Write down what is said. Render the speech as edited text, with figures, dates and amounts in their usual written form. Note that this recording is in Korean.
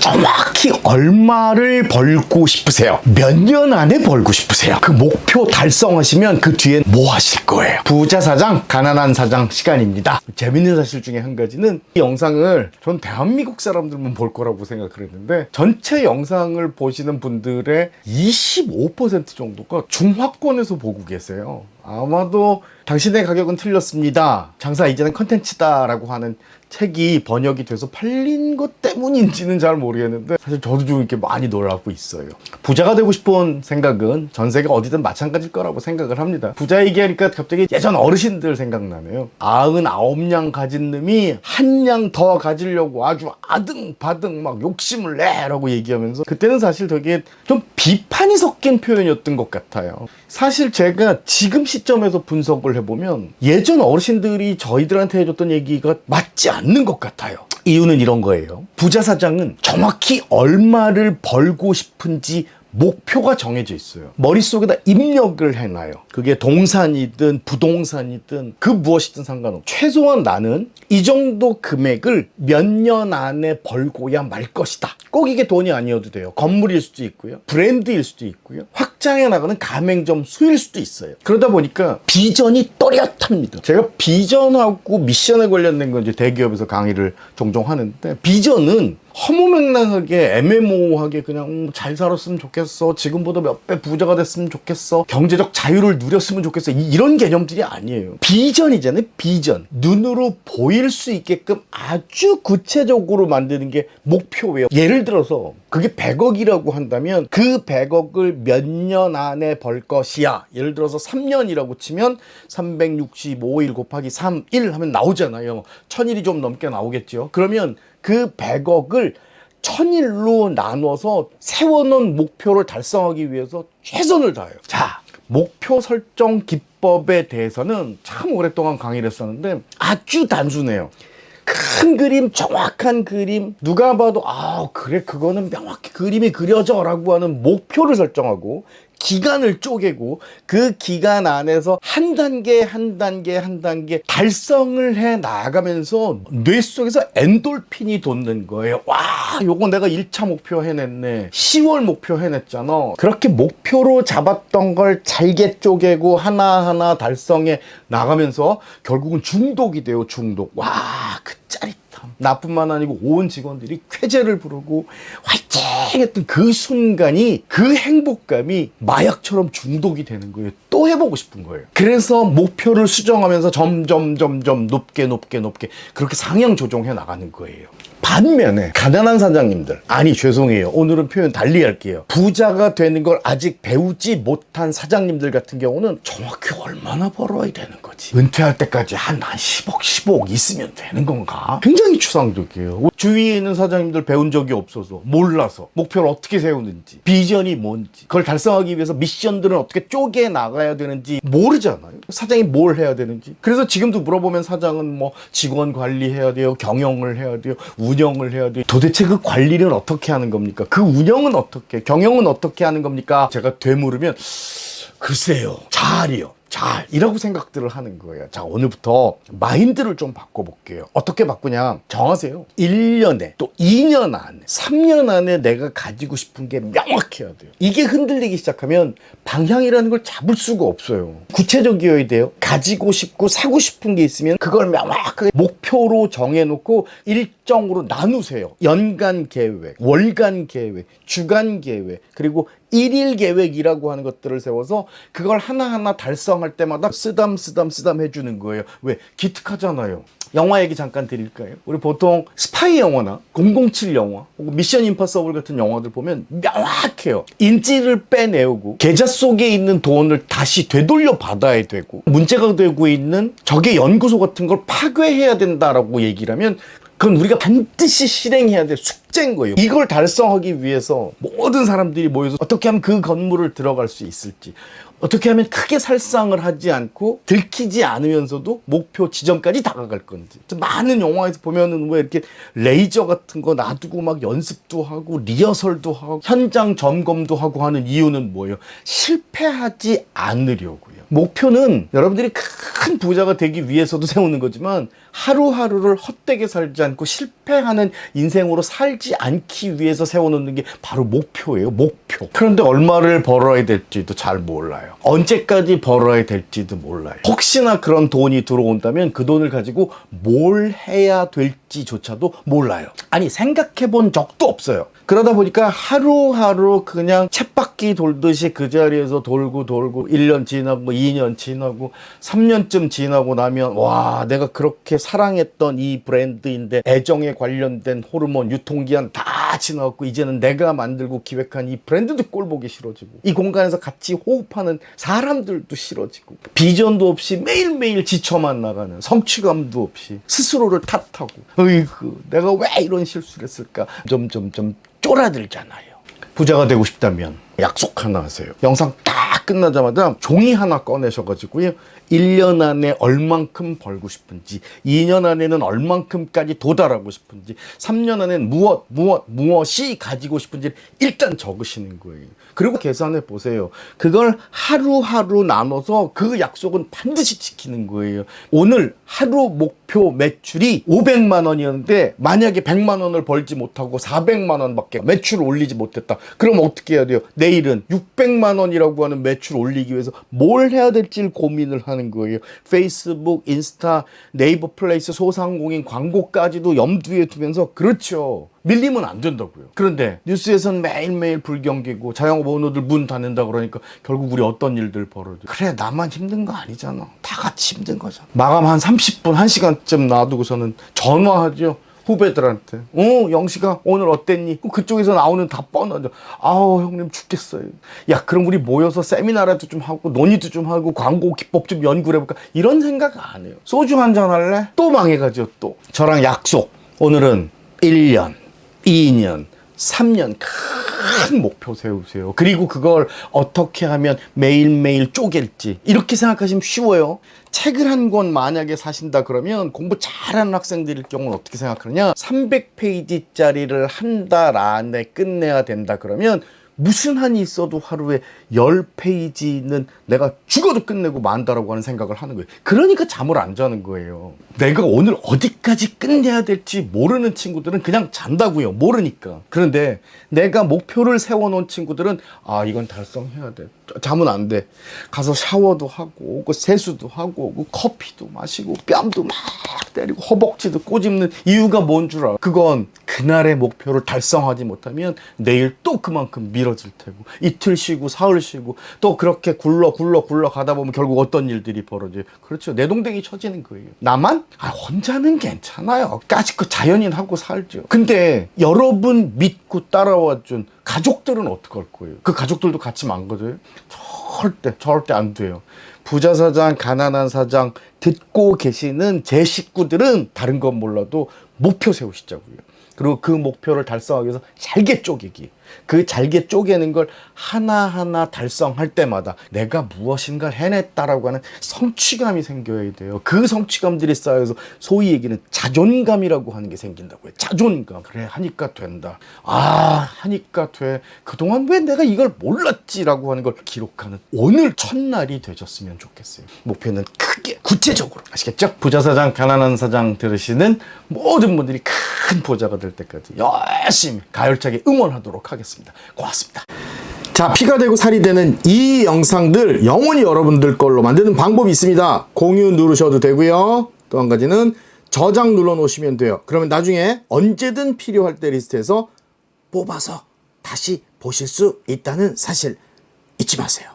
정확히 얼마를 벌고 싶으세요? 몇 년 안에 벌고 싶으세요? 그 목표 달성하시면 그 뒤엔 뭐 하실 거예요? 부자 사장, 가난한 사장 시간입니다. 재밌는 사실 중에 한 가지는 이 영상을 전 대한민국 사람들만 볼 거라고 생각을 했는데 전체 영상을 보시는 분들의 25% 정도가 중화권에서 보고 계세요. 아마도 당신의 가격은 틀렸습니다. 장사 이제는 컨텐츠다 라고 하는 책이 번역이 돼서 팔린 것 때문인지는 잘 모르겠는데 사실 저도 좀 이렇게 많이 놀라고 있어요. 부자가 되고 싶은 생각은 전 세계 어디든 마찬가지일 거라고 생각을 합니다. 부자 얘기하니까 갑자기 예전 어르신들 생각나네요. 99냥 가진 놈이 한 냥 더 가지려고 아주 아등바등 막 욕심을 내라고 얘기하면서 그때는 사실 되게 좀 비판이 섞인 표현이었던 것 같아요. 사실 제가 지금 시점에서 분석을 해보면 예전 어르신들이 저희들한테 해줬던 얘기가 맞지 않는 것 같아요. 이유는 이런 거예요. 부자 사장은 정확히 얼마를 벌고 싶은지 목표가 정해져 있어요. 머릿속에다 입력을 해놔요. 그게 동산이든 부동산이든 그 무엇이든 상관없고 최소한 나는 이 정도 금액을 몇 년 안에 벌고야 말 것이다. 꼭 이게 돈이 아니어도 돼요. 건물일 수도 있고요. 브랜드일 수도 있고요. 확장해 나가는 가맹점 수일 수도 있어요. 그러다 보니까 비전이 또렷합니다. 제가 비전하고 미션에 관련된 건 이제 대기업에서 강의를 종종 하는데 비전은 허무맹랑하게 애매모호하게 그냥 잘 살았으면 좋겠어, 지금보다 몇 배 부자가 됐으면 좋겠어, 경제적 자유를 누렸으면 좋겠어, 이런 개념들이 아니에요. 비전이잖아요. 비전. 눈으로 보일 수 있게끔 아주 구체적으로 만드는 게 목표예요. 예를 들어서 그게 100억이라고 한다면 그 100억을 몇 년 안에 벌 것이야. 예를 들어서 3년이라고 치면 365일 곱하기 3, 1 하면 나오잖아요. 1000일이 좀 넘게 나오겠죠. 그러면 그 100억을 1000일로 나눠서 세워놓은 목표를 달성하기 위해서 최선을 다해요. 자, 목표 설정 기법에 대해서는 참 오랫동안 강의를 했었는데 아주 단순해요. 큰 그림, 정확한 그림, 누가 봐도 그래 그거는 명확히 그림이 그려져 라고 하는 목표를 설정하고 기간을 쪼개고 그 기간 안에서 한 단계 한 단계 한 단계 달성을 해 나가면서 뇌 속에서 엔돌핀이 돋는 거예요. 와, 요거 내가 1차 목표 해냈네, 10월 목표 해냈잖아. 그렇게 목표로 잡았던 걸 잘게 쪼개고 하나하나 달성해 나가면서 결국은 중독이 돼요. 중독. 와, 그 짜릿함. 나뿐만 아니고 온 직원들이 쾌재를 부르고 화이팅 했던 그 순간이, 그 행복감이 마약처럼 중독이 되는 거예요. 또 해보고 싶은 거예요. 그래서 목표를 수정하면서 점점 높게 그렇게 상향 조정해 나가는 거예요. 반면에 가난한 사장님들, 아니 죄송해요, 오늘은 표현 달리 할게요. 부자가 되는 걸 아직 배우지 못한 사장님들 같은 경우는 정확히 얼마나 벌어야 되는 거지, 은퇴할 때까지 한 10억 15억 있으면 되는 건가, 굉장히 추상적이에요. 주위에 있는 사장님들 배운 적이 없어서 몰라서 목표를 어떻게 세우는지, 비전이 뭔지, 그걸 달성하기 위해서 미션들은 어떻게 쪼개 나가야 되는지 모르잖아요. 사장이 뭘 해야 되는지. 그래서 지금도 물어보면 사장은 뭐 직원 관리해야 돼요, 경영을 해야 돼요, 운영을 해야 돼요. 도대체 그 관리는 어떻게 하는 겁니까? 그 운영은 어떻게, 경영은 어떻게 하는 겁니까? 제가 되물으면 글쎄요, 잘이요, 잘이라고 생각들을 하는 거예요. 자, 오늘부터 마인드를 좀 바꿔볼게요. 어떻게 바꾸냐, 정하세요. 1년에 또 2년 안에 3년 안에 내가 가지고 싶은 게 명확해야 돼요. 이게 흔들리기 시작하면 방향이라는 걸 잡을 수가 없어요. 구체적이어야 돼요. 가지고 싶고 사고 싶은 게 있으면 그걸 명확하게 목표로 정해놓고 일정으로 나누세요. 연간 계획, 월간 계획, 주간 계획, 그리고 1일 계획이라고 하는 것들을 세워서 그걸 하나하나 달성할 때마다 쓰담 해주는 거예요. 왜? 기특하잖아요. 영화 얘기 잠깐 드릴까요? 우리 보통 스파이 영화나 007 영화 혹은 미션 임파서블 같은 영화들 보면 명확해요. 인지를 빼내고 계좌 속에 있는 돈을 다시 되돌려 받아야 되고, 문제가 되고 있는 적의 연구소 같은 걸 파괴해야 된다라고 얘기를 하면 그건 우리가 반드시 실행해야 될 숙제인 거예요. 이걸 달성하기 위해서 모든 사람들이 모여서 어떻게 하면 그 건물을 들어갈 수 있을지, 어떻게 하면 크게 살상을 하지 않고 들키지 않으면서도 목표 지점까지 다가갈 건지. 많은 영화에서 보면은 왜 이렇게 레이저 같은 거 놔두고 막 연습도 하고 리허설도 하고 현장 점검도 하고 하는 이유는 뭐예요? 실패하지 않으려고요. 목표는 여러분들이 큰 부자가 되기 위해서도 세우는 거지만 하루하루를 헛되게 살지 않고 실패하는 인생으로 살 살지 않기 위해서 세워놓는 게 바로 목표예요. 목표. 그런데 얼마를 벌어야 될지도 잘 몰라요. 언제까지 벌어야 될지도 몰라요. 혹시나 그런 돈이 들어온다면 그 돈을 가지고 뭘 해야 될지조차도 몰라요. 아니, 생각해 본 적도 없어요. 그러다 보니까 하루하루 그냥 쳇바퀴 돌듯이 그 자리에서 돌고 1년 지나고 2년 지나고 3년쯤 지나고 나면 와, 내가 그렇게 사랑했던 이 브랜드인데 애정에 관련된 호르몬 유통기한 다 지나갔고 이제는 내가 만들고 기획한 이 브랜드도 꼴보기 싫어지고 이 공간에서 같이 호흡하는 사람들도 싫어지고 비전도 없이 매일매일 지쳐만 나가는 성취감도 없이 스스로를 탓하고 어이구 내가 왜 이런 실수를 했을까 점점점 쫄아들잖아요. 부자가 되고 싶다면 약속 하나 하세요. 영상 딱 끝나자마자 종이 하나 꺼내셔가지고요. 1년 안에 얼만큼 벌고 싶은지, 2년 안에는 얼만큼까지 도달하고 싶은지, 3년 안에는 무엇이 가지고 싶은지 일단 적으시는 거예요. 그리고 계산해 보세요. 그걸 하루하루 나눠서 그 약속은 반드시 지키는 거예요. 오늘 하루 목표 매출이 500만 원이었는데 만약에 100만 원을 벌지 못하고 400만 원밖에 매출을 올리지 못했다. 그럼 어떻게 해야 돼요? 내일은 600만 원이라고 하는 매출 올리기 위해서 뭘 해야 될지 고민을 하는 거예요. 페이스북, 인스타, 네이버 플레이스, 소상공인 광고까지도 염두에 두면서 그렇죠. 밀리면 안 된다고요. 그런데 뉴스에선 매일매일 불경기고 자영업 오너들 문 닫는다 그러니까 결국 우리 어떤 일들 벌어져. 그래, 나만 힘든 거 아니잖아. 다 같이 힘든 거잖아. 마감 한 30분, 1시간쯤 놔두고서는 전화하죠. 후배들한테. 영식아 오늘 어땠니? 그쪽에서 나오는 다 뻔하죠. 아우 형님 죽겠어요. 야 그럼 우리 모여서 세미나라도 좀 하고 논의도 좀 하고 광고 기법 좀 연구를 해볼까? 이런 생각 안 해요. 소주 한잔 할래? 또 망해가죠. 또 저랑 약속. 오늘은 1년 2년 3년 큰 목표 세우세요. 그리고 그걸 어떻게 하면 매일매일 쪼갤지 이렇게 생각하시면 쉬워요. 책을 한 권 만약에 사신다 그러면 공부 잘하는 학생들일 경우는 어떻게 생각하느냐, 300페이지짜리를 한 달 안에 끝내야 된다 그러면 무슨 한이 있어도 하루에 10페이지는 내가 죽어도 끝내고 만다라고 하는 생각을 하는 거예요. 그러니까 잠을 안 자는 거예요. 내가 오늘 어디까지 끝내야 될지 모르는 친구들은 그냥 잔다고요. 모르니까. 그런데 내가 목표를 세워놓은 친구들은 아 이건 달성해야 돼. 잠은 안 돼. 가서 샤워도 하고 세수도 하고 커피도 마시고 뺨도 막 때리고 허벅지도 꼬집는 이유가 뭔 줄 알아? 그건 그날의 목표를 달성하지 못하면 내일 또 그만큼 미뤄질 테고 이틀 쉬고 사흘 쉬고 또 그렇게 굴러 가다 보면 결국 어떤 일들이 벌어져요. 그렇죠. 내동댕이 쳐지는 거예요. 나만? 혼자는 괜찮아요. 까짓거 자연인 하고 살죠. 근데 여러분 믿고 따라와준 가족들은 어떡할 거예요? 그 가족들도 같이 망가져요? 절대 안 돼요. 부자 사장, 가난한 사장 듣고 계시는 제 식구들은 다른 건 몰라도 목표 세우시자고요. 그리고 그 목표를 달성하기 위해서 잘게 쪼개기. 그 잘게 쪼개는 걸 하나하나 달성할 때마다 내가 무엇인가를 해냈다라고 하는 성취감이 생겨야 돼요. 그 성취감들이 쌓여서 소위 얘기는 자존감이라고 하는 게 생긴다고요. 자존감. 그래 하니까 된다. 하니까 돼. 그동안 왜 내가 이걸 몰랐지라고 하는 걸 기록하는 오늘 첫날이 되셨으면 좋겠어요. 목표는 크게 구체적으로. 아시겠죠? 부자 사장, 가난한 사장 들으시는 모든 분들이 큰 부자가 될 때까지 열심히 가열차게 응원하도록 하겠습니다. 고맙습니다. 자, 피가 되고 살이 되는 이 영상들 영원히 여러분들 걸로 만드는 방법이 있습니다. 공유 누르셔도 되고요. 또 한 가지는 저장 눌러 놓으시면 돼요. 그러면 나중에 언제든 필요할 때 리스트에서 뽑아서 다시 보실 수 있다는 사실 잊지 마세요.